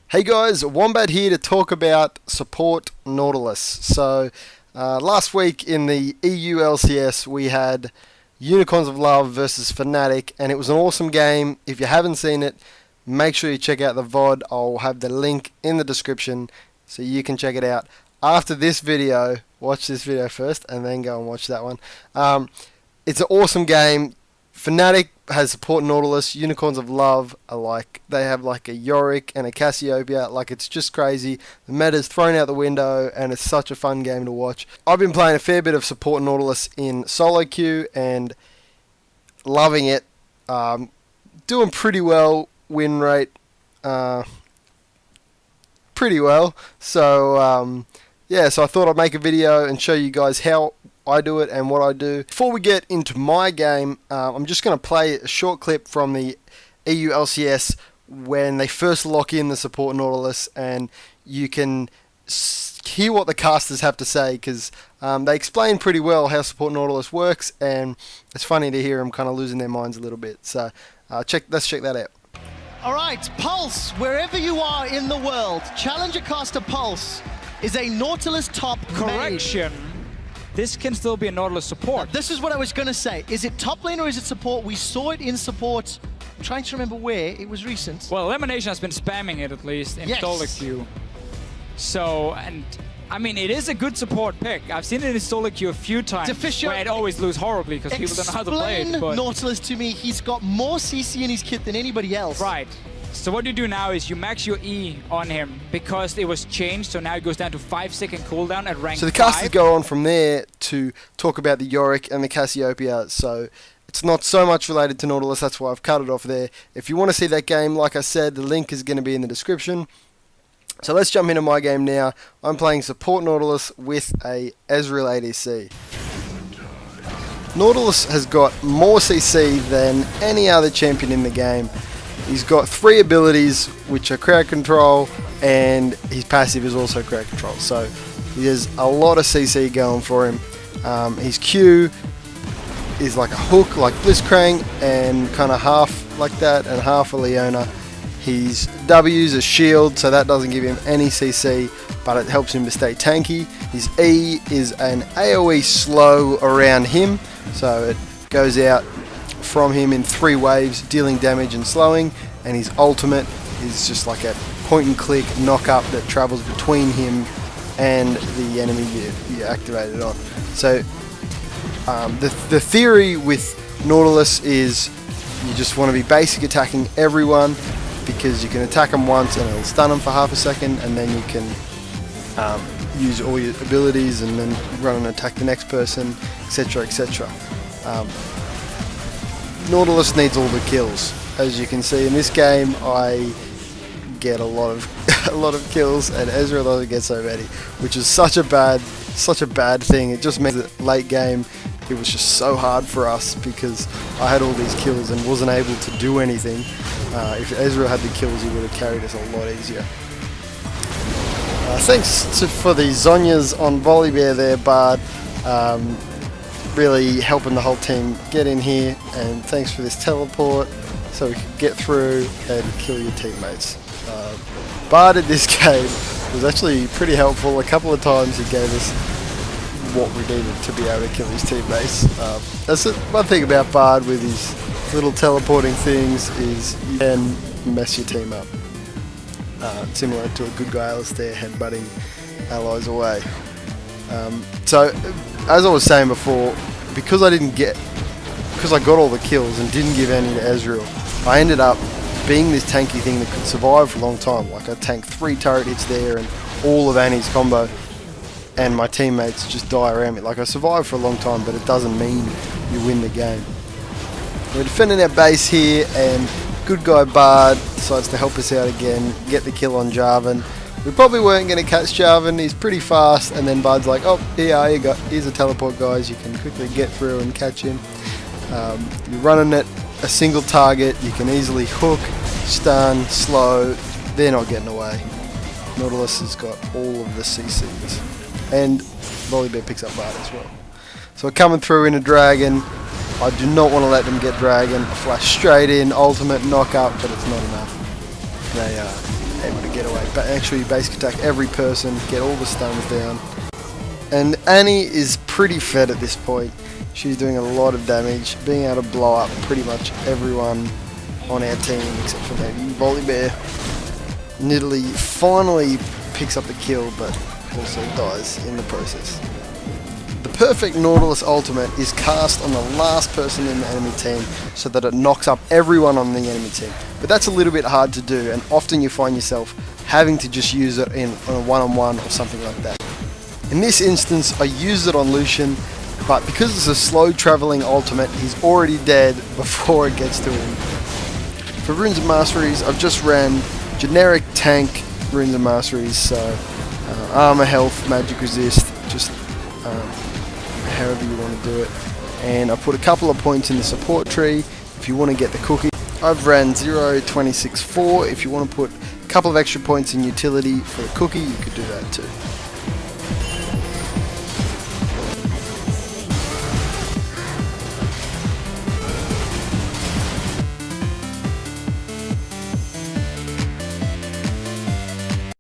Hey guys, Wombat here to talk about Support Nautilus. So, last week in the EU LCS we had Unicorns of Love versus Fnatic, and it was an awesome game. If you haven't seen it, make sure you check out the VOD. I'll have the link in the description so you can check it out. After this video, watch this video first and then go and watch that one. It's an awesome game. Fnatic has Support Nautilus. Unicorns of Love are like, they have like a Yorick and a Cassiopeia. Like, it's just crazy. The meta's thrown out the window and it's such a fun game to watch. I've been playing a fair bit of Support Nautilus in solo queue and loving it. Doing pretty well, win rate pretty well. So yeah, so I thought I'd make a video and show you guys how I do it and what I do. Before we get into my game, I'm just going to play a short clip from the EU LCS when they first lock in the Support Nautilus, and you can hear what the casters have to say, because they explain pretty well how Support Nautilus works, and it's funny to hear them kind of losing their minds a little bit. So let's check that out. Alright, Pulse, wherever you are in the world, Challenger Caster Pulse is a Nautilus top Correction. main. This can still be a Nautilus support. This is what I was going to say. Is it top lane or is it support? We saw it in support. I'm trying to remember where. It was recent. Well, Elimination has been spamming it at least in Yes. solo queue. So, and I mean, it is a good support pick. I've seen it in solo queue a few times Deficio, where it always lose horribly because people don't know how to play it. Explain But Nautilus to me. He's got more CC in his kit than anybody else. right. So what you do now is you max your E on him because it was changed. So now it goes down to 5-second cooldown at rank 5. So the casters go on from there to talk about the Yorick and the Cassiopeia. So it's not so much related to Nautilus, that's why I've cut it off there. If you want to see that game, like I said, the link is going to be in the description. So let's jump into my game now. I'm playing Support Nautilus with a Ezreal ADC. Nautilus has got more CC than any other champion in the game. He's got 3 abilities, which are crowd control, and his passive is also crowd control. So he has a lot of CC going for him. His Q is like a hook, like Blitzcrank, and kind of half like that, and half a Leona. His W is a shield, so that doesn't give him any CC, but it helps him to stay tanky. His E is an AoE slow around him, so it goes out from him in 3 waves, dealing damage and slowing, and his ultimate is just like a point and click knock up that travels between him and the enemy you activate it on. So the theory with Nautilus is you just want to be basic attacking everyone, because you can attack them once and it'll stun them for half a second, and then you can use all your abilities and then run and attack the next person, etc, etc. Nautilus needs all the kills. As you can see in this game, I get a lot of kills, and Ezreal doesn't get so many, which is such a bad thing. It just means that late game it was just so hard for us because I had all these kills and wasn't able to do anything. If Ezreal had the kills, he would have carried us a lot easier. Thanks for the Zhonya's on Volibear there, Bard. Really helping the whole team get in here, and thanks for this teleport so we can get through and kill your teammates. Bard in this game was actually pretty helpful. A couple of times he gave us what we needed to be able to kill his teammates. That's one thing about Bard with his little teleporting things, is you can mess your team up. Similar to a good guy Alistair headbutting allies away. So, as I was saying before, because I got all the kills and didn't give any to Ezreal, I ended up being this tanky thing that could survive for a long time. Like, I tanked 3 turret hits there and all of Annie's combo, and my teammates just die around me. Like, I survived for a long time, but it doesn't mean you win the game. We're defending our base here, and good guy Bard decides to help us out again, get the kill on Jarvan. We probably weren't going to catch Jarvan, he's pretty fast, and then Bard's like, oh, here's a teleport, guys, you can quickly get through and catch him. You're running at a single target, you can easily hook, stun, slow, they're not getting away. Nautilus has got all of the CCs, and Volibear picks up Bard as well. So we're coming through in a dragon. I do not want to let them get dragon. I flash straight in, ultimate knock up, but it's not enough. able to get away. But actually basic attack every person, get all the stuns down. And Annie is pretty fed at this point. She's doing a lot of damage, being able to blow up pretty much everyone on our team except for maybe Volibear. Nidalee finally picks up the kill, but also dies in the process. The perfect Nautilus ultimate is cast on the last person in the enemy team so that it knocks up everyone on the enemy team. But that's a little bit hard to do, and often you find yourself having to just use it in on a one-on-one or something like that. In this instance, I used it on Lucian, but because it's a slow traveling ultimate, he's already dead before it gets to him. For Runes and Masteries, I've just ran generic tank Runes and Masteries, so armor, health, magic resist, just however you want to do it. And I put a couple of points in the support tree if you want to get the cookie. I've ran 0, 26, 4. If you want to put a couple of extra points in utility for the cookie, you could do that too.